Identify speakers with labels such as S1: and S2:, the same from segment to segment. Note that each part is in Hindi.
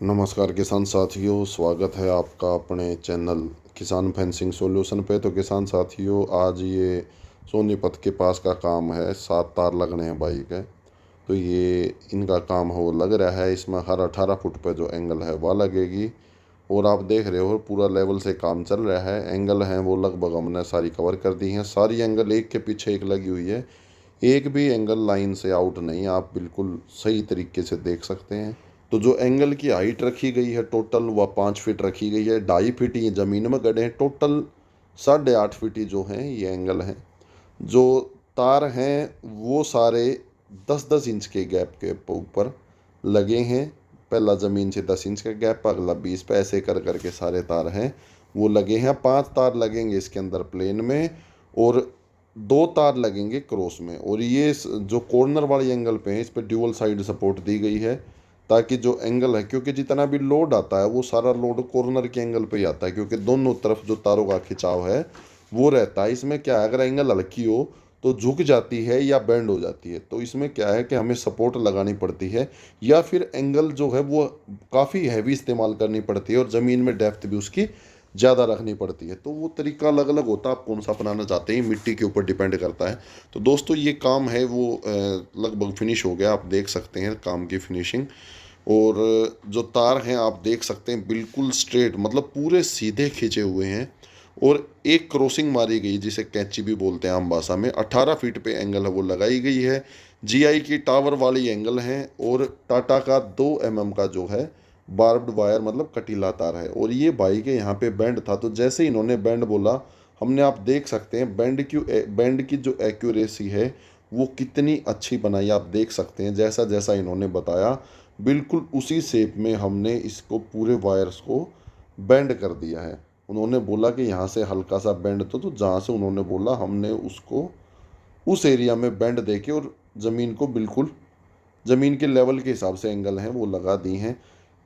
S1: नमस्कार किसान साथियों, स्वागत है आपका अपने चैनल किसान फेंसिंग सॉल्यूशन पे। तो किसान साथियों, आज ये सोनीपत के पास का काम है। 7 तार लगने हैं बाइक है। तो ये इनका काम हो लग रहा है। इसमें हर 18 फुट पे जो एंगल है वह लगेगी। और आप देख रहे हो पूरा लेवल से काम चल रहा है। एंगल हैं वो लगभग हमने सारी कवर कर दी हैं। सारी एंगल एक के पीछे एक लगी हुई है। एक भी एंगल लाइन से आउट नहीं, आप बिल्कुल सही तरीके से देख सकते हैं। तो जो एंगल की हाइट रखी गई है टोटल वह 5 फीट रखी गई है। 2.5 फीट ये ज़मीन में गड़े हैं। टोटल 8.5 फीट ही जो हैं ये एंगल हैं। जो तार हैं वो सारे 10-10 इंच के गैप के ऊपर लगे हैं। पहला ज़मीन से 10 इंच का गैप, अगला 20 पे, ऐसे कर करके सारे तार हैं वो लगे हैं। 5 तार लगेंगे इसके अंदर प्लेन में, और 2 तार लगेंगे क्रॉस में। और ये जो कॉर्नर वाली एंगल पे है इस पर ड्यूअल साइड सपोर्ट दी गई है, ताकि जो एंगल है, क्योंकि जितना भी लोड आता है वो सारा लोड कॉर्नर के एंगल पे ही आता है, क्योंकि दोनों तरफ जो तारों का खिंचाव है वो रहता है। इसमें क्या है, अगर एंगल हल्की हो तो झुक जाती है या बेंड हो जाती है। तो इसमें क्या है कि हमें सपोर्ट लगानी पड़ती है, या फिर एंगल जो है वो काफ़ी हैवी इस्तेमाल करनी पड़ती है, और ज़मीन में डेप्थ भी उसकी ज़्यादा रखनी पड़ती है। तो वो तरीका अलग अलग होता है, आप कौन सा अपनाना चाहते हैं मिट्टी के ऊपर डिपेंड करता है। तो दोस्तों ये काम है वो लगभग फिनिश हो गया। आप देख सकते हैं काम की फिनिशिंग। और जो तार हैं आप देख सकते हैं बिल्कुल स्ट्रेट, मतलब पूरे सीधे खींचे हुए हैं। और एक क्रॉसिंग मारी गई जिसे कैंची भी बोलते हैं आम भाषा में। 18 फीट पे एंगल है वो लगाई गई है। जीआई की टावर वाली एंगल है। और टाटा का 2 mm का जो है बार्ब्ड वायर, मतलब कटीला तार है। और ये भाई के यहाँ पे बैंड था, तो जैसे इन्होंने बैंड बोला हमने, आप देख सकते हैं बैंड की जो एक्यूरेसी है वो कितनी अच्छी बनाई। आप देख सकते हैं जैसा जैसा इन्होंने बताया बिल्कुल उसी शेप में हमने इसको पूरे वायर्स को बेंड कर दिया है। उन्होंने बोला कि यहाँ से हल्का सा बेंड, तो जहाँ से उन्होंने बोला हमने उसको उस एरिया में बेंड देके, और ज़मीन को बिल्कुल ज़मीन के लेवल के हिसाब से एंगल हैं वो लगा दी हैं।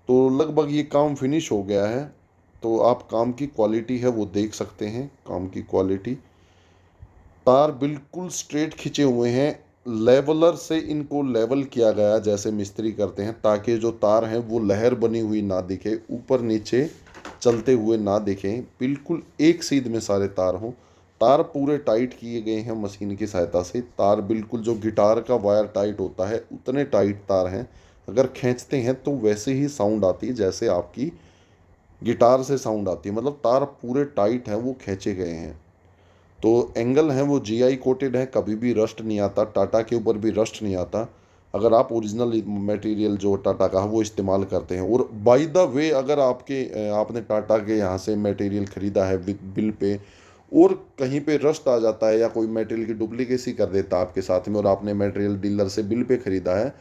S1: तो लगभग ये काम फिनिश हो गया है। तो आप काम की क्वालिटी है वो देख सकते हैं। काम की क्वालिटी, तार बिल्कुल स्ट्रेट खींचे हुए हैं। लेवलर से इनको लेवल किया गया जैसे मिस्त्री करते हैं, ताकि जो तार हैं वो लहर बनी हुई ना दिखे, ऊपर नीचे चलते हुए ना दिखें। बिल्कुल एक सीध में सारे तार हों। तार पूरे टाइट किए गए हैं मशीन की सहायता से। तार बिल्कुल जो गिटार का वायर टाइट होता है उतने टाइट तार हैं। अगर खींचते हैं तो वैसे ही साउंड आती है जैसे आपकी गिटार से साउंड आती है। मतलब तार पूरे टाइट हैं, वो खींचे गए हैं। तो एंगल है वो जीआई कोटेड है, कभी भी रस्ट नहीं आता। टाटा के ऊपर भी रस्ट नहीं आता अगर आप ओरिजिनल मटेरियल जो टाटा का है वो इस्तेमाल करते हैं। और बाय द वे, अगर आपने टाटा के यहाँ से मटेरियल ख़रीदा है विद बिल पे, और कहीं पे रस्ट आ जाता है या कोई मटेरियल की डुप्लीकेसी कर देता है आपके साथ में, और आपने मटेरियल डीलर से बिल पे ख़रीदा है,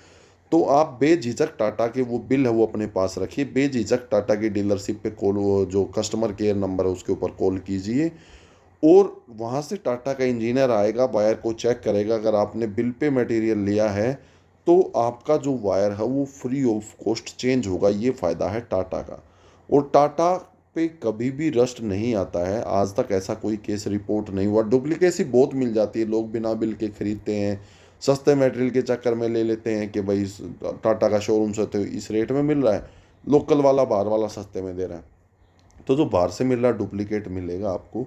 S1: तो आप बेझिझक टाटा के वो बिल है वो अपने पास रखिए। बेझिझक टाटा की डीलरशिप पे कॉल, जो कस्टमर केयर नंबर है उसके ऊपर कॉल कीजिए, और वहाँ से टाटा का इंजीनियर आएगा, वायर को चेक करेगा। अगर आपने बिल पे मटेरियल लिया है तो आपका जो वायर है वो फ्री ऑफ कॉस्ट चेंज होगा। ये फ़ायदा है टाटा का। और टाटा पे कभी भी रस्ट नहीं आता है, आज तक ऐसा कोई केस रिपोर्ट नहीं हुआ। डुप्लीकेसी बहुत मिल जाती है, लोग बिना बिल के खरीदते हैं, सस्ते मटेरियल के चक्कर में ले लेते हैं कि भाई टाटा का शोरूम से तो इस रेट में मिल रहा है, लोकल वाला बाहर वाला सस्ते में दे रहा है। तो जो बाहर से मिल रहा है डुप्लीकेट मिलेगा आपको,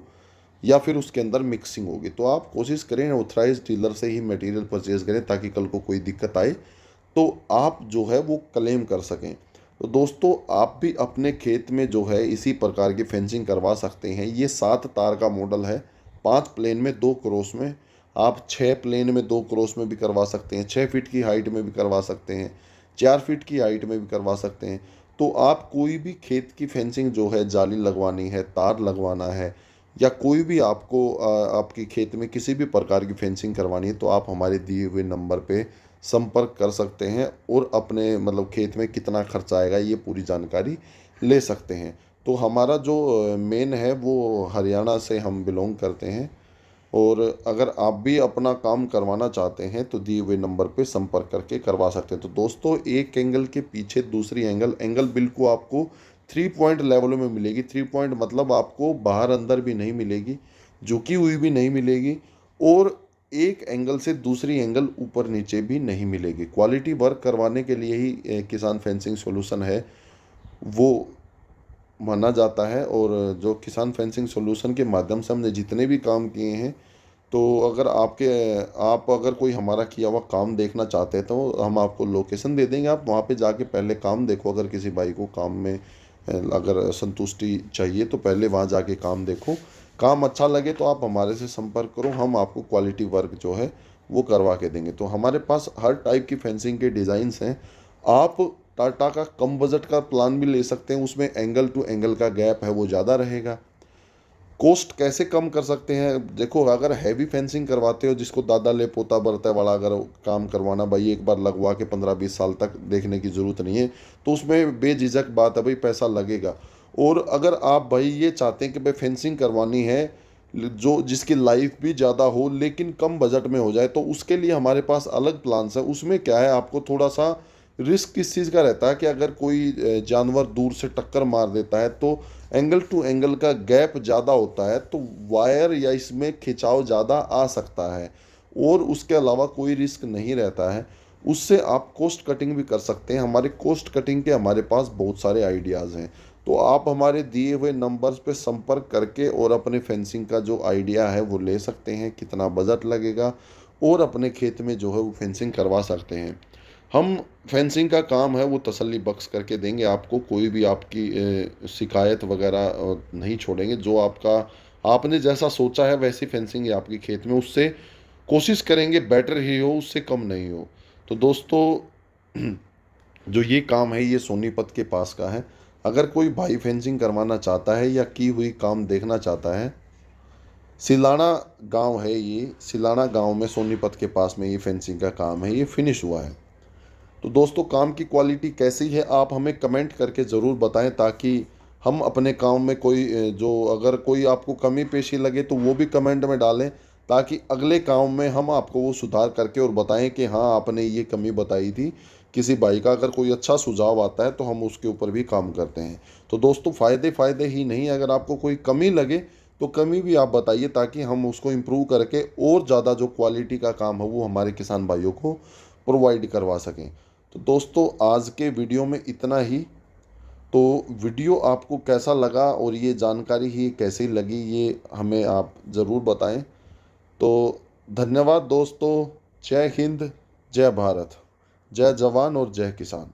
S1: या फिर उसके अंदर मिक्सिंग होगी। तो आप कोशिश करें ऑथराइज डीलर से ही मटेरियल परचेज करें, ताकि कल को कोई दिक्कत आए तो आप जो है वो क्लेम कर सकें। तो दोस्तों आप भी अपने खेत में जो है इसी प्रकार की फेंसिंग करवा सकते हैं। ये 7 तार का मॉडल है, 5 प्लेन में 2 क्रॉस में। आप 6 प्लेन में 2 क्रॉस में भी करवा सकते हैं, 6 फीट की हाइट में भी करवा सकते हैं, 4 फीट की हाइट में भी करवा सकते हैं। तो आप कोई भी खेत की फेंसिंग जो है, जाली लगवानी है, तार लगवाना है, या कोई भी आपको आपकी खेत में किसी भी प्रकार की फेंसिंग करवानी है, तो आप हमारे दिए हुए नंबर पे संपर्क कर सकते हैं, और अपने मतलब खेत में कितना खर्चा आएगा ये पूरी जानकारी ले सकते हैं। तो हमारा जो मेन है वो हरियाणा से हम बिलोंग करते हैं। और अगर आप भी अपना काम करवाना चाहते हैं तो दिए हुए नंबर पे संपर्क करके करवा सकते हैं। तो दोस्तों एक एंगल के पीछे दूसरी एंगल, बिल्कुल आपको 3 पॉइंट लेवल में मिलेगी। 3 पॉइंट मतलब आपको बाहर अंदर भी नहीं मिलेगी, झुकी हुई भी नहीं मिलेगी, और एक एंगल से दूसरी एंगल ऊपर नीचे भी नहीं मिलेगी। क्वालिटी वर्क करवाने के लिए ही किसान फेंसिंग सॉल्यूशन है। वो माना जाता है। और जो किसान फेंसिंग सॉल्यूशन के माध्यम से हमने जितने भी काम किए हैं, तो अगर आप अगर कोई हमारा किया हुआ काम देखना चाहते हैं तो हम आपको लोकेशन दे देंगे। आप वहाँ पे जाके पहले काम देखो। अगर किसी भाई को काम में अगर संतुष्टि चाहिए तो पहले वहाँ जाके काम देखो। काम अच्छा लगे तो आप हमारे से संपर्क करो, हम आपको क्वालिटी वर्क जो है वो करवा के देंगे। तो हमारे पास हर टाइप की फेंसिंग के डिज़ाइंस हैं। आप टाटा का कम बजट का प्लान भी ले सकते हैं, उसमें एंगल टू एंगल का गैप है वो ज़्यादा रहेगा। कॉस्ट कैसे कम कर सकते हैं, देखो अगर हैवी फेंसिंग करवाते हो जिसको दादा ले पोता बरता वाला अगर काम करवाना, भाई एक बार लगवा के 15-20 साल तक देखने की ज़रूरत नहीं है, तो उसमें बेझिझक बात है भाई, पैसा लगेगा। और अगर आप भाई ये चाहते हैं कि भाई फेंसिंग करवानी है जो जिसकी लाइफ भी ज़्यादा हो लेकिन कम बजट में हो जाए, तो उसके लिए हमारे पास अलग प्लान्स है। उसमें क्या है, आपको थोड़ा सा रिस्क किस चीज़ का रहता है कि अगर कोई जानवर दूर से टक्कर मार देता है तो एंगल टू एंगल का गैप ज़्यादा होता है, तो वायर या इसमें खिंचाव ज़्यादा आ सकता है। और उसके अलावा कोई रिस्क नहीं रहता है। उससे आप कॉस्ट कटिंग भी कर सकते हैं। हमारे कॉस्ट कटिंग के हमारे पास बहुत सारे आइडियाज़ हैं। तो आप हमारे दिए हुए नंबर्स पे संपर्क करके और अपने फेंसिंग का जो आइडिया है वो ले सकते हैं, कितना बजट लगेगा, और अपने खेत में जो है वो फेंसिंग करवा सकते हैं। हम फेंसिंग का काम है वो तसल्ली बख्श करके देंगे आपको। कोई भी आपकी शिकायत वगैरह नहीं छोड़ेंगे। जो आपका आपने जैसा सोचा है वैसी फेंसिंग है आपके खेत में, उससे कोशिश करेंगे बेटर ही हो, उससे कम नहीं हो। तो दोस्तों जो ये काम है ये सोनीपत के पास का है। अगर कोई भाई फेंसिंग करवाना चाहता है या की हुई काम देखना चाहता है, सिलाना गांव है ये, सिलाना गांव में सोनीपत के पास में ये फेंसिंग का काम है, ये फिनिश हुआ है। तो दोस्तों काम की क्वालिटी कैसी है आप हमें कमेंट करके ज़रूर बताएं, ताकि हम अपने काम में कोई जो अगर कोई आपको कमी पेशी लगे तो वो भी कमेंट में डालें, ताकि अगले काम में हम आपको वो सुधार करके और बताएं कि हाँ आपने ये कमी बताई थी। किसी भाई का अगर कोई अच्छा सुझाव आता है तो हम उसके ऊपर भी काम करते हैं। तो दोस्तों फ़ायदे ही नहीं, अगर आपको कोई कमी लगे तो कमी भी आप बताइए, ताकि हम उसको इम्प्रूव करके और ज़्यादा जो क्वालिटी का काम है वो हमारे किसान भाइयों को प्रोवाइड करवा सकें। तो दोस्तों आज के वीडियो में इतना ही। तो वीडियो आपको कैसा लगा और ये जानकारी ही कैसी लगी ये हमें आप ज़रूर बताएं। तो धन्यवाद दोस्तों। जय हिंद, जय भारत, जय जवान और जय किसान।